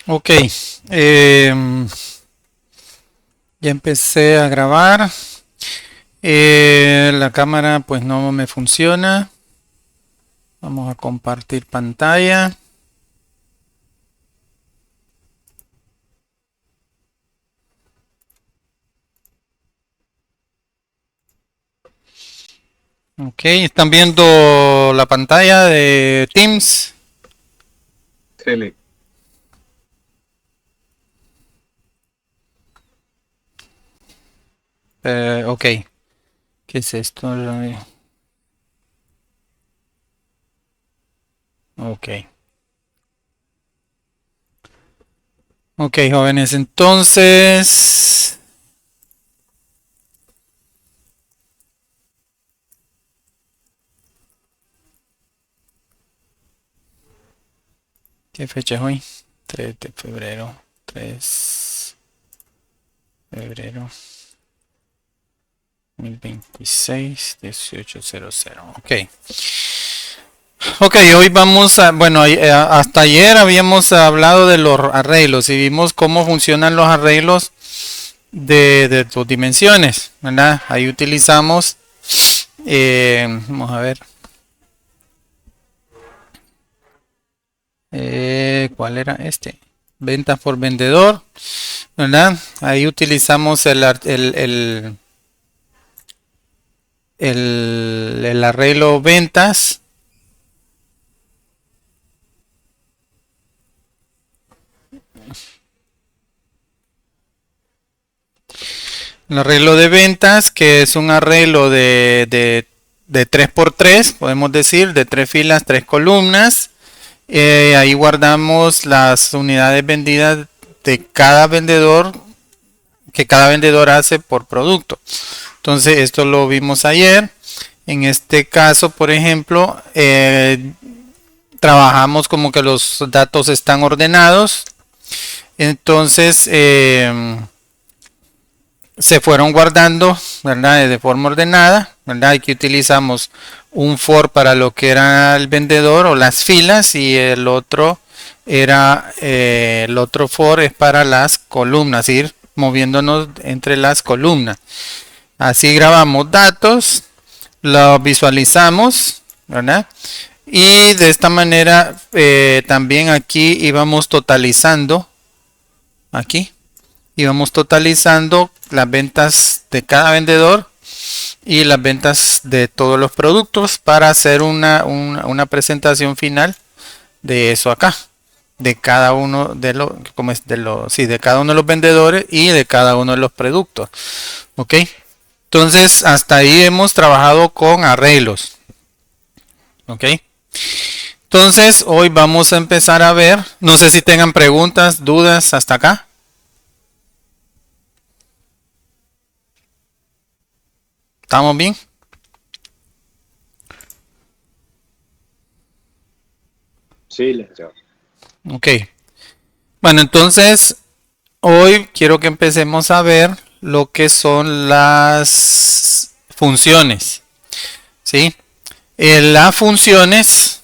Ok, ya empecé a grabar. La cámara pues no me funciona. Vamos a compartir pantalla. Ok, ¿están viendo la pantalla de Teams? Tele. Ok, ¿qué es esto? Ok. Ok, jóvenes, entonces... ¿Qué fecha es hoy? 3 de febrero. 3 de febrero 2026, 18:00. Ok. Ok, hoy vamos a, bueno, hasta ayer habíamos hablado de los arreglos y vimos cómo funcionan los arreglos de tus dimensiones, ¿verdad? Ahí utilizamos, vamos a ver, ¿cuál era este? Ventas por vendedor, ¿verdad? Ahí utilizamos el arreglo ventas. El arreglo de ventas, que es un arreglo de 3x3, podemos decir, de 3 filas, 3 columnas. Ahí guardamos las unidades vendidas de cada vendedor, que cada vendedor hace por producto. Entonces, esto lo vimos ayer. En este caso, por ejemplo, trabajamos como que los datos están ordenados. Entonces, se fueron guardando, ¿verdad? De forma ordenada, ¿verdad? Aquí utilizamos un for para lo que era el vendedor o las filas y el otro era el otro for es para las columnas, ir moviéndonos entre las columnas. Así grabamos datos, los visualizamos, ¿verdad? Y de esta manera también aquí íbamos totalizando, aquí íbamos totalizando las ventas de cada vendedor y las ventas de todos los productos para hacer una presentación final de eso acá, de cada uno de los, como es de los, sí, de cada uno de los vendedores y de cada uno de los productos. Ok, entonces hasta ahí hemos trabajado con arreglos. Ok, entonces hoy vamos a empezar a ver, no sé si tengan preguntas, dudas hasta acá. ¿Estamos bien? Sí, licenciado. Ok. Bueno, entonces hoy quiero que empecemos a ver lo que son las funciones. ¿Sí? Las funciones,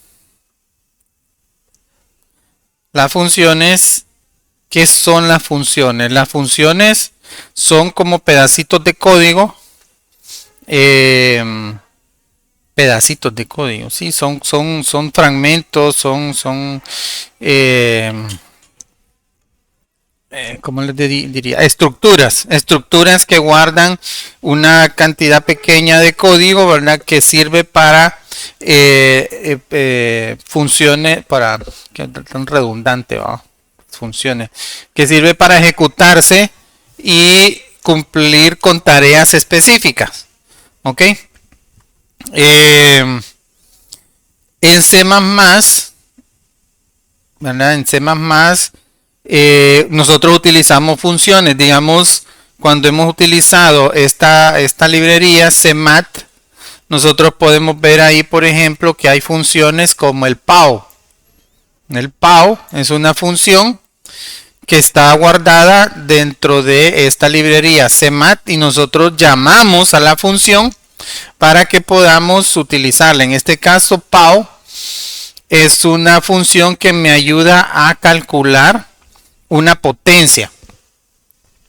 ¿qué son las funciones? Las funciones son como pedacitos de código. Pedacitos de código, sí, son fragmentos, son ¿cómo les diría? Estructuras que guardan una cantidad pequeña de código, ¿verdad? Que sirve para funciones, para, que tan redundante, ¿va? Funciones, que sirve para ejecutarse y cumplir con tareas específicas, ¿ok? En C++, ¿verdad? En C++, nosotros utilizamos funciones, digamos, cuando hemos utilizado esta librería CMAT, nosotros podemos ver ahí, por ejemplo, que hay funciones como el PAO. El PAO es una función que está guardada dentro de esta librería CMAT y nosotros llamamos a la función para que podamos utilizarla. En este caso, PAO es una función que me ayuda a calcular una potencia.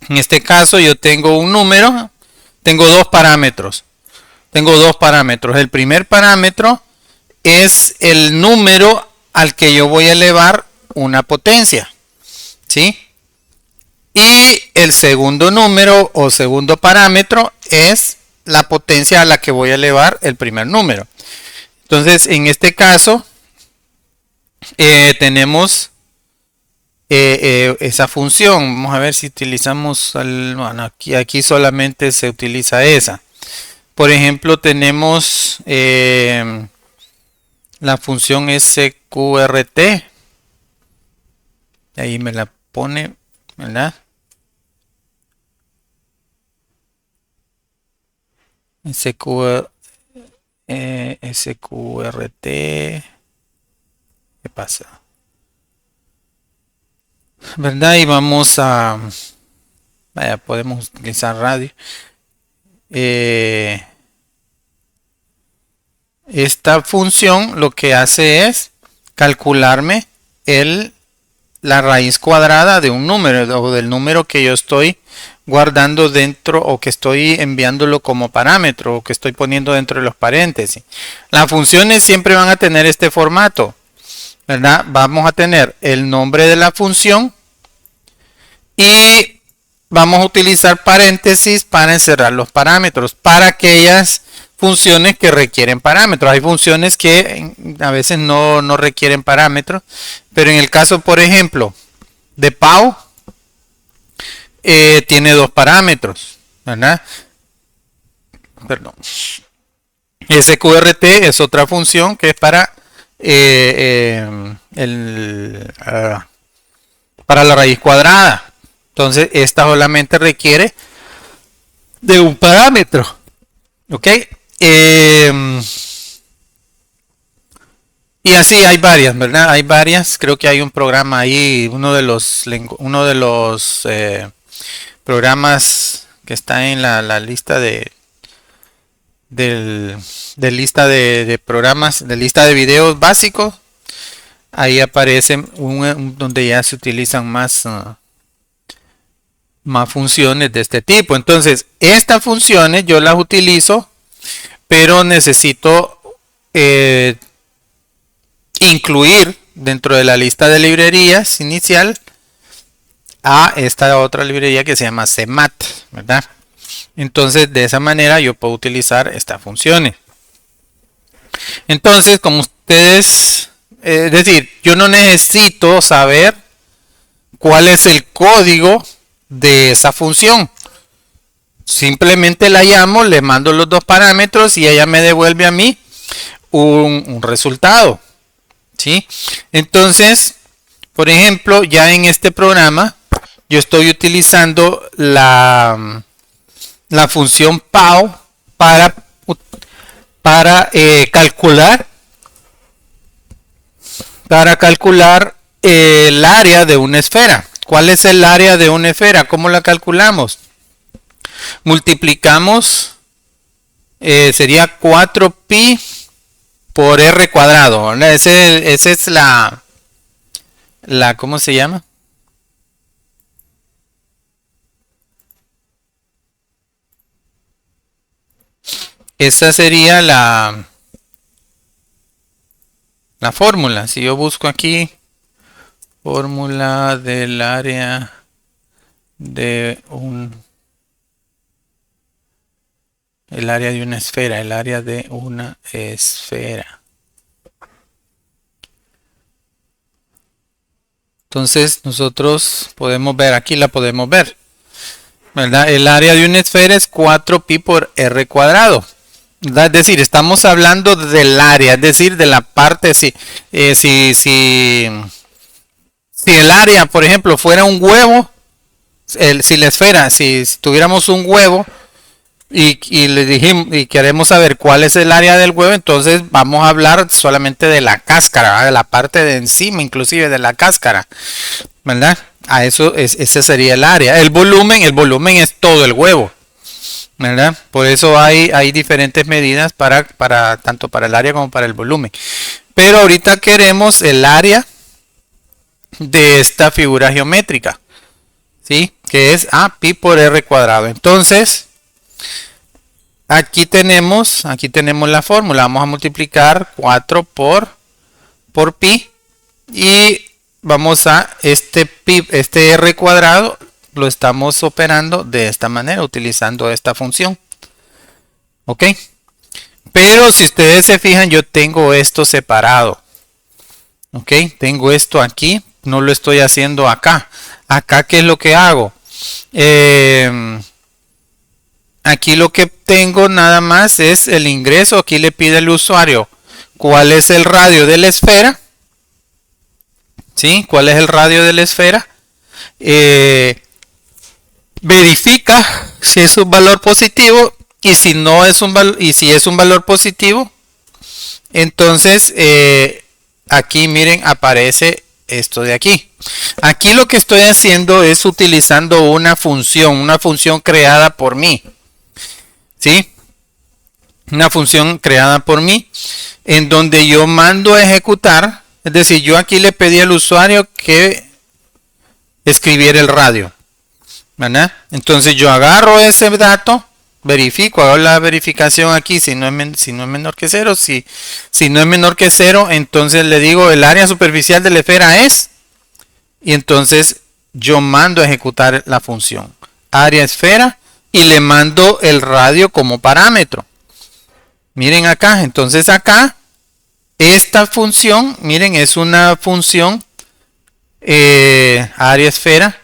En este caso yo tengo un número, tengo dos parámetros. El primer parámetro es el número al que yo voy a elevar una potencia, ¿sí? Y el segundo número o segundo parámetro es la potencia a la que voy a elevar el primer número. Entonces, en este caso, tenemos esa función. Vamos a ver si utilizamos, bueno, aquí solamente se utiliza esa. Por ejemplo, tenemos la función sqrt. Ahí me la pone, ¿verdad? sqrt. ¿Qué pasa? ¿Verdad? Y vamos a... Vaya, podemos utilizar radio. Esta función lo que hace es calcularme la raíz cuadrada de un número o del número que yo estoy guardando dentro o que estoy enviándolo como parámetro o que estoy poniendo dentro de los paréntesis. Las funciones siempre van a tener este formato, ¿verdad? Vamos a tener el nombre de la función y vamos a utilizar paréntesis para encerrar los parámetros para aquellas funciones que requieren parámetros. Hay funciones que a veces no requieren parámetros, pero en el caso, por ejemplo, de Pau, tiene dos parámetros, ¿verdad? Perdón. sqrt es otra función que es para para la raíz cuadrada. Entonces, esta solamente requiere de un parámetro. ¿Ok? Y así hay varias, ¿verdad? Hay varias. Creo que hay un programa ahí, uno de los programas que está en la lista de lista de programas, de lista de videos básicos. Ahí aparece donde ya se utilizan más funciones de este tipo. Entonces, estas funciones yo las utilizo, pero necesito incluir dentro de la lista de librerías inicial a esta otra librería que se llama CMAT, ¿verdad? Entonces, de esa manera yo puedo utilizar estas funciones. Entonces, como ustedes, es decir, yo no necesito saber cuál es el código de esa función. Simplemente la llamo, le mando los dos parámetros y ella me devuelve a mí un resultado, ¿sí? Entonces, por ejemplo, ya en este programa yo estoy utilizando la función PAO para calcular el área de una esfera. ¿Cuál es el área de una esfera? ¿Cómo la calculamos? Multiplicamos, sería 4pi por r cuadrado, ¿verdad? Ese es ¿cómo se llama? Esa sería la fórmula. Si yo busco aquí fórmula del área de el área de una esfera, Entonces nosotros podemos ver, aquí la podemos ver, ¿verdad? El área de una esfera es 4pi por r cuadrado. ¿Verdad? Es decir, estamos hablando del área, es decir, de la parte, si el área, por ejemplo, fuera un huevo, si la esfera, si tuviéramos un huevo y le dijimos y queremos saber cuál es el área del huevo, entonces vamos a hablar solamente de la cáscara, ¿verdad? De la parte de encima, inclusive de la cáscara, ¿verdad? Ese sería el área. El volumen es todo el huevo, ¿verdad? Por eso hay diferentes medidas tanto para el área como para el volumen. Pero ahorita queremos el área de esta figura geométrica, ¿sí? Que es pi por r cuadrado. Entonces, aquí tenemos la fórmula. Vamos a multiplicar 4 por pi y vamos a este r cuadrado lo estamos operando de esta manera, utilizando esta función. ¿Ok? Pero si ustedes se fijan, yo tengo esto separado. ¿Ok? Tengo esto aquí, no lo estoy haciendo acá. Acá, ¿qué es lo que hago? Aquí lo que tengo nada más es el ingreso. Aquí le pide al usuario cuál es el radio de la esfera. ¿Sí? ¿Cuál es el radio de la esfera? Verifica si es un valor positivo y si no es un valor, y si es un valor positivo, entonces aquí miren aparece esto de aquí. Aquí lo que estoy haciendo es utilizando una función creada por mí. ¿Sí? Una función creada por mí en donde yo mando a ejecutar, es decir, yo aquí le pedí al usuario que escribiera el radio, ¿verdad? Entonces yo agarro ese dato, verifico, hago la verificación aquí, si no es menor que 0, si no es menor que 0, entonces le digo el área superficial de la esfera es, y entonces yo mando a ejecutar la función área esfera y le mando el radio como parámetro. Miren acá, entonces acá esta función, miren, es una función área esfera.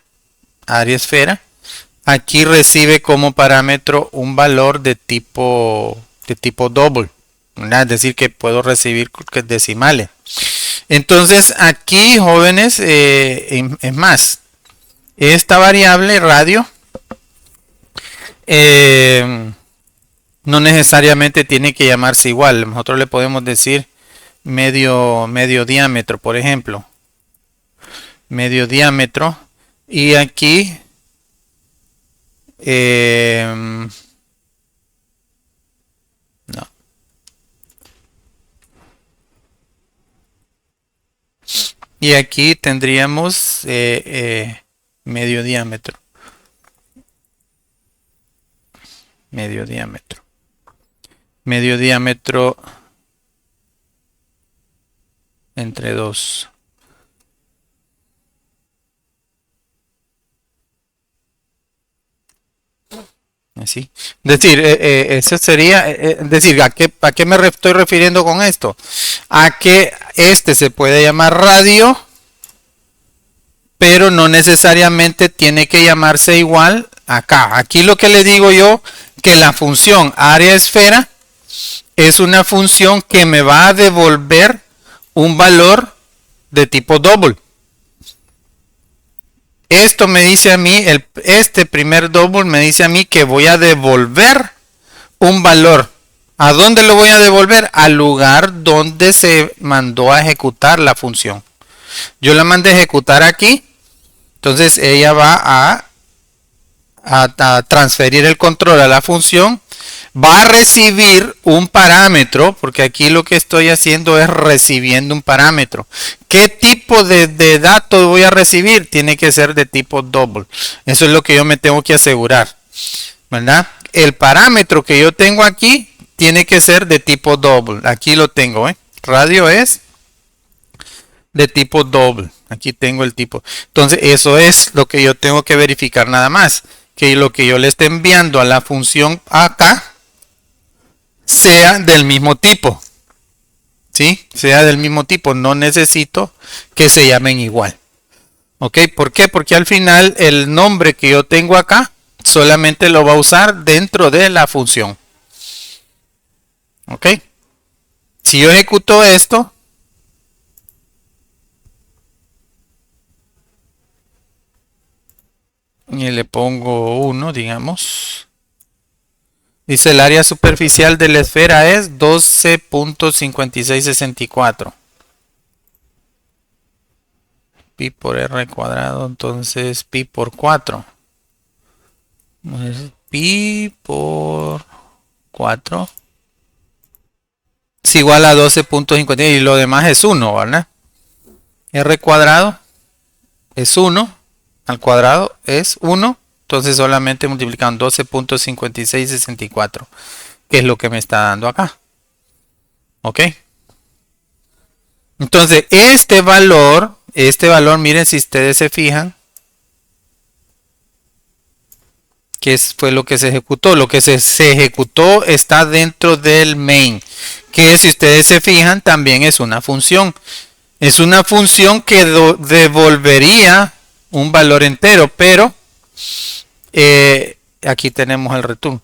Aquí recibe como parámetro un valor de tipo double, ¿verdad? Es decir, que puedo recibir decimales. Entonces aquí, jóvenes, es más, esta variable radio no necesariamente tiene que llamarse igual. Nosotros le podemos decir medio diámetro, por ejemplo. Medio diámetro. Y aquí no. Y aquí tendríamos medio diámetro. Medio diámetro entre 2. Así. Decir, eso sería, decir, ¿a qué me estoy refiriendo con esto? A que este se puede llamar radio, pero no necesariamente tiene que llamarse igual acá. Aquí lo que le digo yo, que la función área esfera es una función que me va a devolver un valor de tipo double. Esto me dice a mí, este primer double me dice a mí que voy a devolver un valor. ¿A dónde lo voy a devolver? Al lugar donde se mandó a ejecutar la función. Yo la mandé a ejecutar aquí. Entonces ella va a transferir el control a la función. Va a recibir un parámetro, porque aquí lo que estoy haciendo es recibiendo un parámetro. ¿Qué tipo de datos voy a recibir? Tiene que ser de tipo double. Eso es lo que yo me tengo que asegurar, ¿verdad? El parámetro que yo tengo aquí tiene que ser de tipo double. Aquí lo tengo, radio es de tipo double. Aquí tengo el tipo. Entonces eso es lo que yo tengo que verificar nada más. Que lo que yo le esté enviando a la función acá sea del mismo tipo. ¿Sí? Sea del mismo tipo. No necesito que se llamen igual. ¿Ok? ¿Por qué? Porque al final el nombre que yo tengo acá solamente lo va a usar dentro de la función. ¿Ok? Si yo ejecuto esto, y le pongo 1, digamos. Dice el área superficial de la esfera es 12.5664. Pi por r cuadrado, entonces pi por 4. Pi por 4. es igual a 12.50 y lo demás es 1, ¿verdad? R cuadrado es 1, al cuadrado es 1, entonces solamente multiplican 12.5664, que es lo que me está dando acá. ¿Ok? Entonces, este valor, miren si ustedes se fijan, ¿qué fue lo que se ejecutó? Lo que se ejecutó está dentro del main, que si ustedes se fijan también es una función. Es una función que devolvería un valor entero, pero aquí tenemos el return.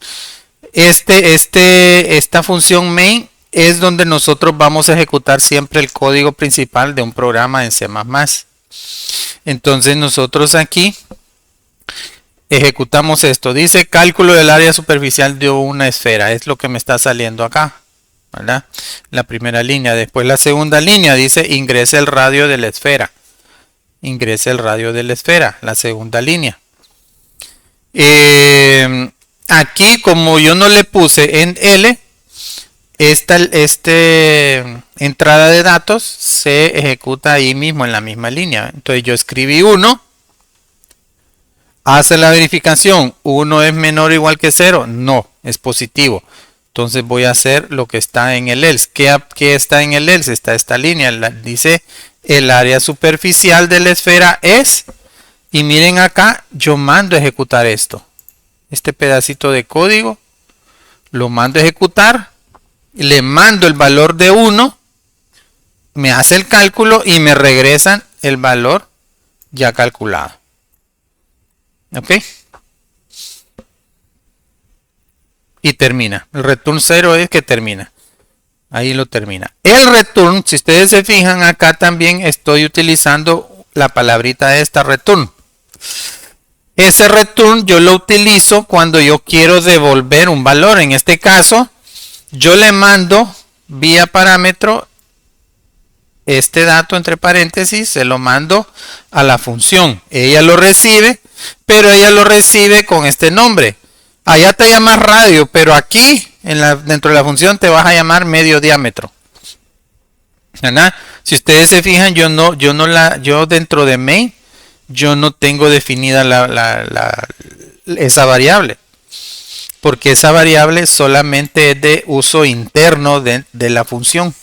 Esta función main es donde nosotros vamos a ejecutar siempre el código principal de un programa en C++. Entonces nosotros aquí ejecutamos esto. Dice cálculo del área superficial de una esfera. Es lo que me está saliendo acá, ¿verdad? La primera línea. Después la segunda línea dice ingrese el radio de la esfera. Ingrese el radio de la esfera. La segunda línea. Aquí como yo no le puse en L, esta entrada de datos se ejecuta ahí mismo en la misma línea. Entonces yo escribí 1. Hace la verificación. 1 es menor o igual que 0. No, es positivo. Entonces voy a hacer lo que está en el else. ¿Qué está en el else? Está esta línea. Dice el área superficial de la esfera es. Y miren acá, yo mando a ejecutar esto. Este pedacito de código. Lo mando a ejecutar. Le mando el valor de 1. Me hace el cálculo y me regresan el valor ya calculado. ¿Ok? Y termina. El return 0 es que termina. Ahí lo termina. El return, si ustedes se fijan, acá también estoy utilizando la palabrita esta, return. Ese return yo lo utilizo cuando yo quiero devolver un valor. En este caso, yo le mando vía parámetro este dato entre paréntesis, se lo mando a la función. Ella lo recibe, pero ella lo recibe con este nombre. Allá te llamas radio, pero aquí dentro de la función te vas a llamar medio diámetro. ¿Verdad? Si ustedes se fijan, yo dentro de main yo no tengo definida esa variable, porque esa variable solamente es de uso interno de la función.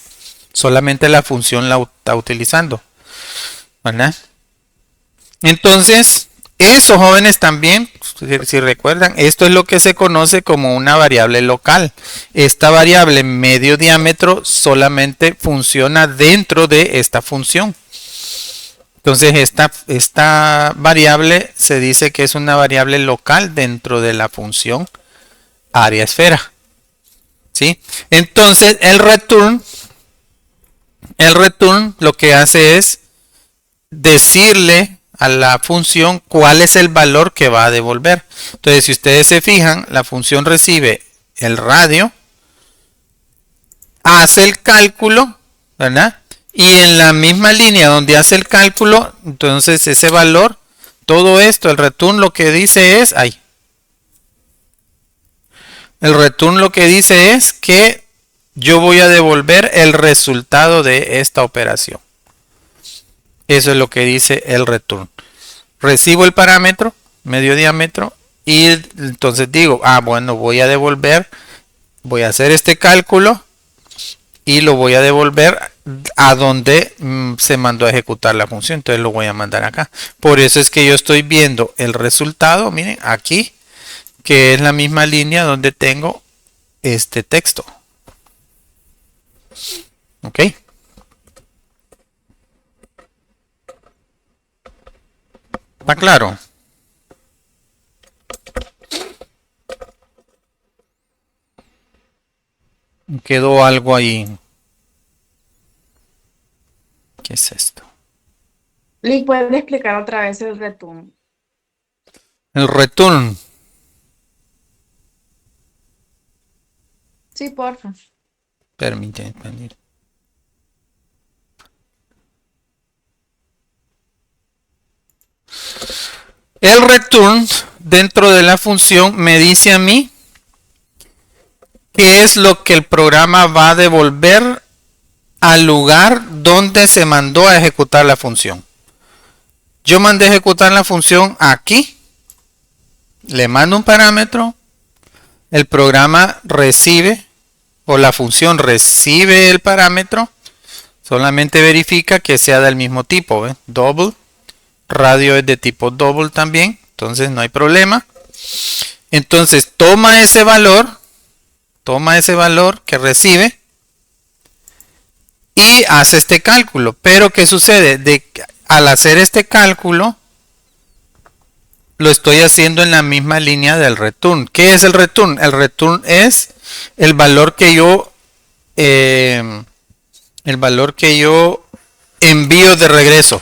Solamente la función la está utilizando, ¿verdad? Entonces, eso, jóvenes, también, si recuerdan, esto es lo que se conoce como una variable local. Esta variable medio diámetro solamente funciona dentro de esta función. Entonces, esta variable se dice que es una variable local dentro de la función área esfera. ¿Sí? Entonces, el return lo que hace es decirle a la función cuál es el valor que va a devolver. Entonces, si ustedes se fijan, la función recibe el radio, hace el cálculo, ¿verdad? Y en la misma línea donde hace el cálculo, entonces ese valor, todo esto, el return lo que dice es, el return lo que dice es que yo voy a devolver el resultado de esta operación. Eso es lo que dice el return. Recibo el parámetro, medio diámetro, y entonces digo, bueno, voy a devolver, voy a hacer este cálculo y lo voy a devolver a donde se mandó a ejecutar la función. Entonces lo voy a mandar acá. Por eso es que yo estoy viendo el resultado, miren, aquí, que es la misma línea donde tengo este texto. ¿Ok? ¿Está claro? Quedó algo ahí. ¿Qué es esto? Lee, ¿puedes explicar otra vez el return? El return. Sí, porfa. Permíteme. El return dentro de la función me dice a mí ¿qué es lo que el programa va a devolver al lugar donde se mandó a ejecutar la función? Yo mandé a ejecutar la función aquí, le mando un parámetro, el programa recibe, o la función recibe el parámetro, solamente verifica que sea del mismo tipo, ¿ves? Double, radio es de tipo double también, entonces no hay problema. Entonces toma ese valor que recibe y hace este cálculo. Pero ¿qué sucede? Al hacer este cálculo, lo estoy haciendo en la misma línea del return. ¿Qué es el return? El return es el valor que yo envío de regreso.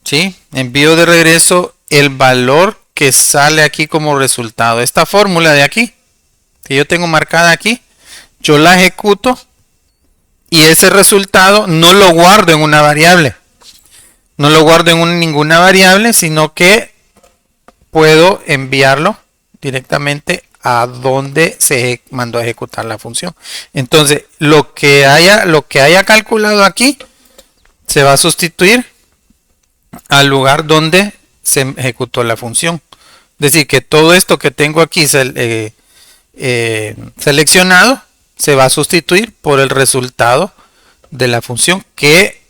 ¿Sí? Envío de regreso el valor que sale aquí como resultado. Esta fórmula de aquí, que yo tengo marcada aquí, yo la ejecuto y ese resultado no lo guardo en una variable. No lo guardo en ninguna variable, sino que puedo enviarlo directamente a donde se mandó a ejecutar la función. Entonces, lo que haya calculado aquí se va a sustituir al lugar donde se ejecutó la función. Es decir, que todo esto que tengo aquí seleccionado se va a sustituir por el resultado de la función que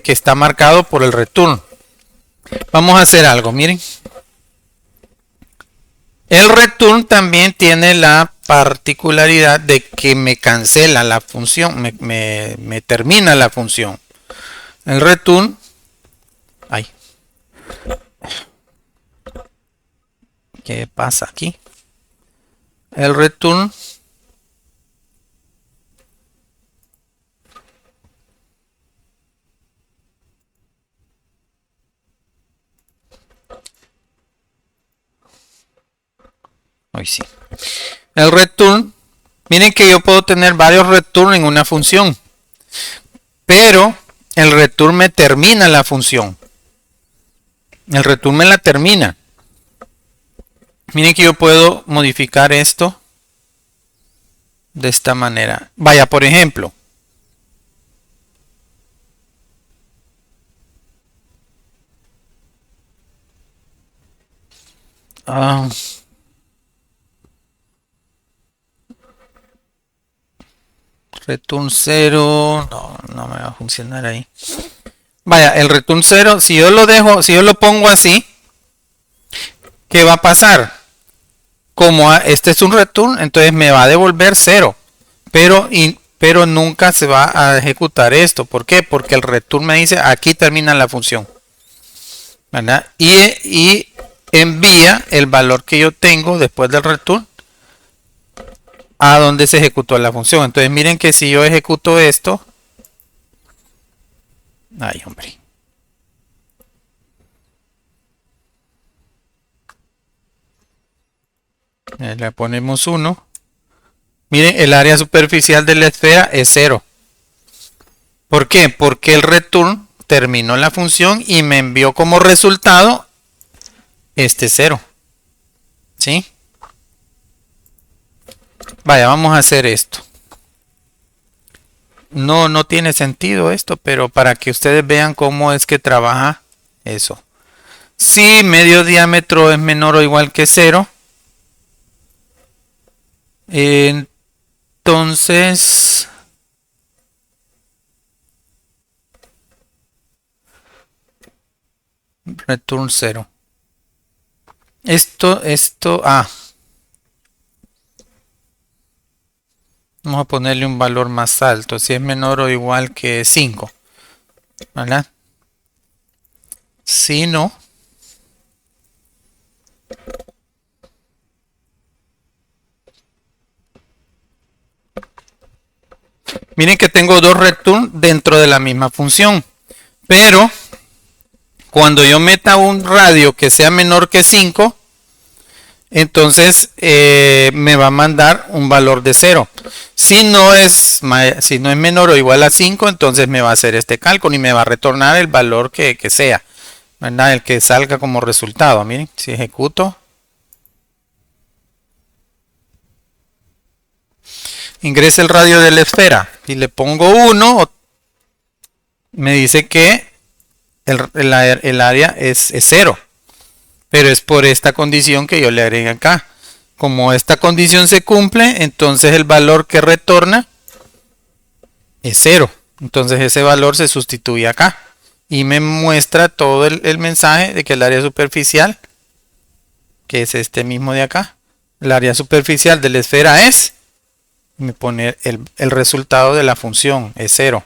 está marcado por el return. Vamos a hacer algo, miren. El return también tiene la particularidad de que me cancela la función, me termina la función. El return, ¿qué pasa aquí? El return sí. El return, miren que yo puedo tener varios return en una función, pero el return me termina la función. El return me la termina. Miren que yo puedo modificar esto de esta manera. Vaya, por ejemplo, return 0, no me va a funcionar ahí. Vaya, el return 0, si yo lo pongo así, ¿qué va a pasar? Como este es un return, entonces me va a devolver 0, pero nunca se va a ejecutar esto. ¿Por qué? Porque el return me dice aquí termina la función, ¿verdad? Y envía el valor que yo tengo después del return a donde se ejecutó la función. Entonces miren que si yo ejecuto esto, ay hombre, le ponemos 1. Miren, el área superficial de la esfera es 0. ¿Por qué? Porque el return terminó la función y me envió como resultado este 0. ¿Sí? Vaya, vamos a hacer esto. No tiene sentido esto, pero para que ustedes vean cómo es que trabaja eso. Si medio diámetro es menor o igual que 0, entonces return 0. Vamos a ponerle un valor más alto, si es menor o igual que 5, ¿verdad? Si no, miren que tengo dos return dentro de la misma función, pero cuando yo meta un radio que sea menor que 5, entonces me va a mandar un valor de 0. Si no es menor o igual a 5, entonces me va a hacer este cálculo y me va a retornar el valor que sea, ¿verdad? El que salga como resultado. Miren, si ejecuto, ingresa el radio de la esfera y le pongo 1, me dice que el área es 0. Pero es por esta condición que yo le agregué acá. Como esta condición se cumple, entonces el valor que retorna es 0. Entonces ese valor se sustituye acá. Y me muestra todo el mensaje de que el área superficial, que es este mismo de acá, el área superficial de la esfera es, me pone el resultado de la función, es 0.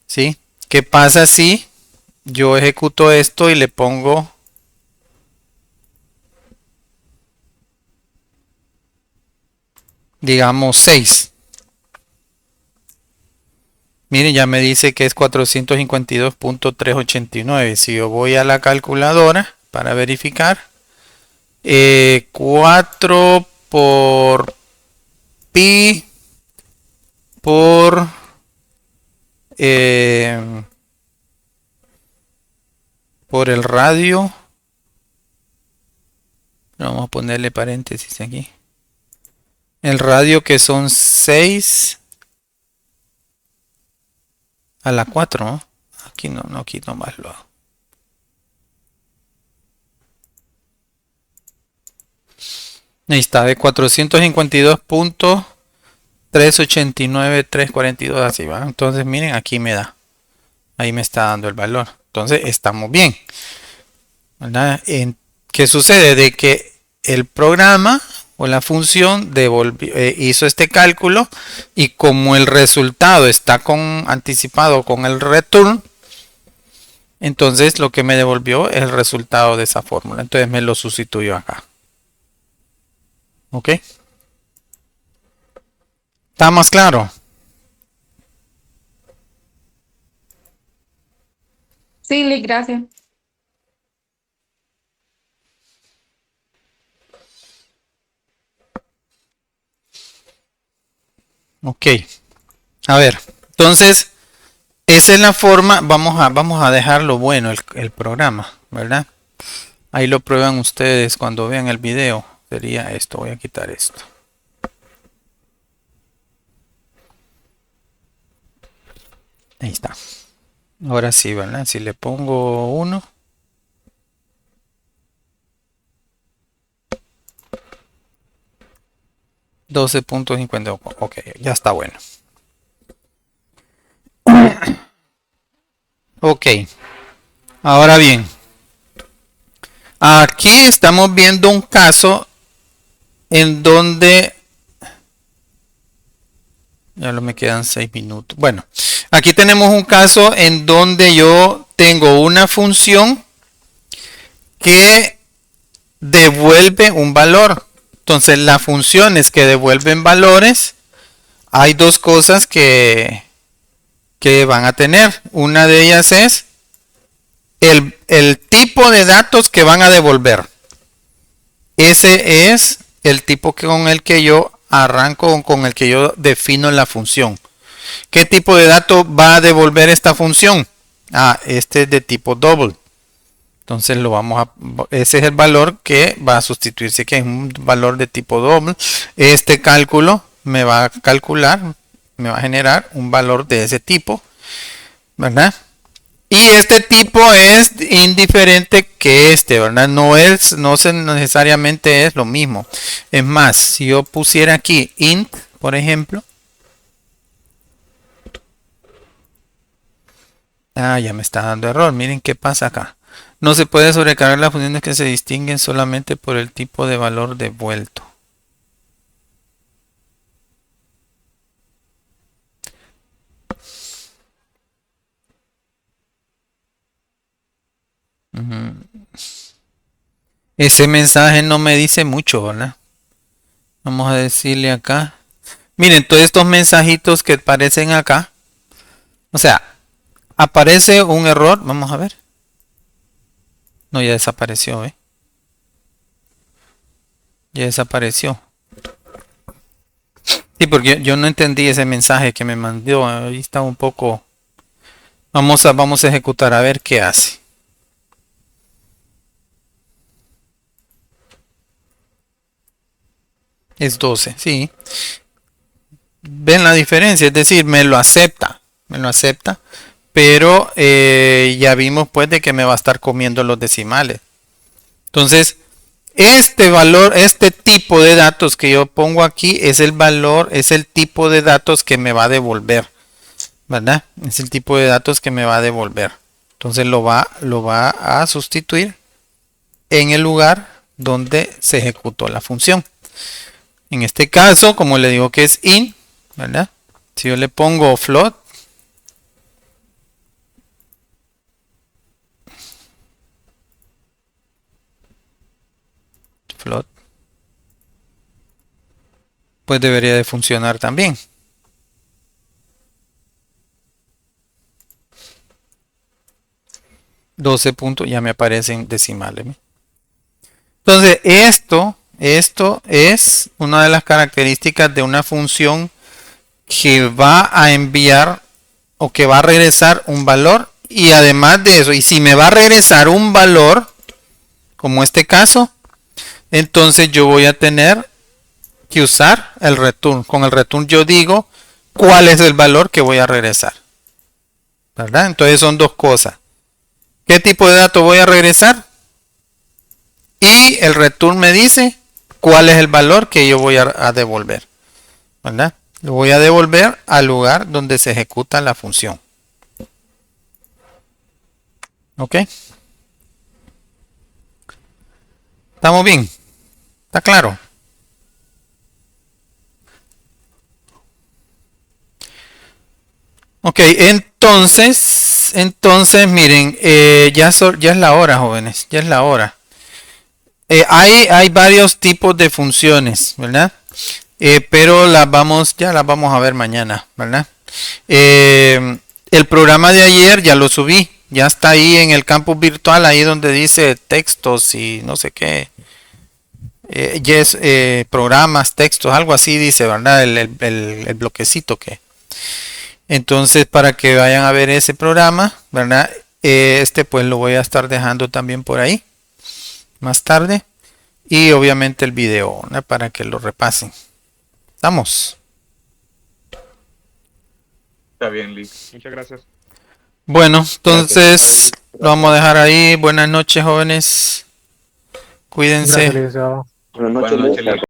¿Sí? ¿Qué pasa si yo ejecuto esto y le pongo digamos 6? Miren, ya me dice que es 452.389. Si yo voy a la calculadora para verificar, 4 por pi por el radio. Vamos a ponerle paréntesis aquí. El radio que son 6 a la 4, ¿no? Aquí no, aquí nomás lo hago. Ahí está, de 452.389.342, así va. Entonces miren, aquí me da. Ahí me está dando el valor. Entonces estamos bien. ¿Verdad? ¿Qué sucede? De que el programa o la función hizo este cálculo y como el resultado está anticipado con el return, entonces lo que me devolvió es el resultado de esa fórmula. Entonces me lo sustituyo acá. ¿Ok? ¿Está más claro? Sí, Lick, gracias. Ok. A ver, entonces esa es la forma. Vamos a dejarlo bueno el programa, ¿verdad? Ahí lo prueban ustedes cuando vean el video. Sería esto. Voy a quitar esto. Ahí está. Ahora sí, ¿verdad? Si le pongo 1. $12.50. Ok, ya está bueno. Ok. Ahora bien. Aquí estamos viendo un caso en donde ya no me quedan 6 minutos. Bueno, aquí tenemos un caso en donde yo tengo una función que devuelve un valor. Entonces, las funciones que devuelven valores, hay dos cosas que van a tener. Una de ellas es el tipo de datos que van a devolver. Ese es el tipo con el que yo arranco, con el que yo defino la función. ¿Qué tipo de dato va a devolver esta función? Este es de tipo double. Entonces ese es el valor que va a sustituirse, que es un valor de tipo double. Este cálculo me va a generar un valor de ese tipo, ¿verdad? Y este tipo es indiferente que este, ¿verdad? No necesariamente es lo mismo. Es más, si yo pusiera aquí int, por ejemplo. Ya me está dando error. Miren qué pasa acá. No se puede sobrecargar las funciones que se distinguen solamente por el tipo de valor devuelto. Ese mensaje no me dice mucho, ¿verdad? Vamos a decirle acá. Miren, todos estos mensajitos que aparecen acá. O sea, aparece un error. Vamos a ver. No, ya desapareció, ¿eh? Ya desapareció. Sí, porque yo no entendí ese mensaje que me mandó. Ahí está un poco. Vamos a ejecutar a ver qué hace. Es 12, sí. ven la diferencia, es decir, me lo acepta, pero ya vimos pues de que me va a estar comiendo los decimales. Entonces, este valor, este tipo de datos que yo pongo aquí es el valor, es el tipo de datos que me va a devolver, ¿verdad? Es el tipo de datos que me va a devolver. Entonces lo va a sustituir en el lugar donde se ejecutó la función. En este caso, como le digo que es in, ¿verdad? Si yo le pongo float, pues debería de funcionar también. $12 puntos, ya me aparecen decimales. Entonces, esto es una de las características de una función que va a enviar o que va a regresar un valor, y además de eso, y si me va a regresar un valor, como este caso, entonces yo voy a tener que usar el return. Con el return yo digo cuál es el valor que voy a regresar, ¿verdad? Entonces son dos cosas. ¿Qué tipo de dato voy a regresar? Y el return me dice cuál es el valor que yo voy a devolver, ¿verdad? Lo voy a devolver al lugar donde se ejecuta la función. ¿Ok? ¿Estamos bien? ¿Está claro? Ok, entonces miren, ya es la hora, jóvenes, ya es la hora. Hay varios tipos de funciones, ¿verdad? Pero ya las vamos a ver mañana, ¿verdad? El programa de ayer ya lo subí, ya está ahí en el campus virtual, ahí donde dice textos y no sé qué. Programas, textos, algo así dice, ¿verdad? El bloquecito que. Entonces, para que vayan a ver ese programa, ¿verdad? Pues lo voy a estar dejando también por ahí más tarde. Y obviamente el video, ¿no? Para que lo repasen. ¿Estamos? Está bien, Lee. Muchas gracias. Bueno, entonces lo vamos a dejar ahí. Buenas noches, jóvenes. Cuídense. Gracias, Liceo. Buenas noches, Lee.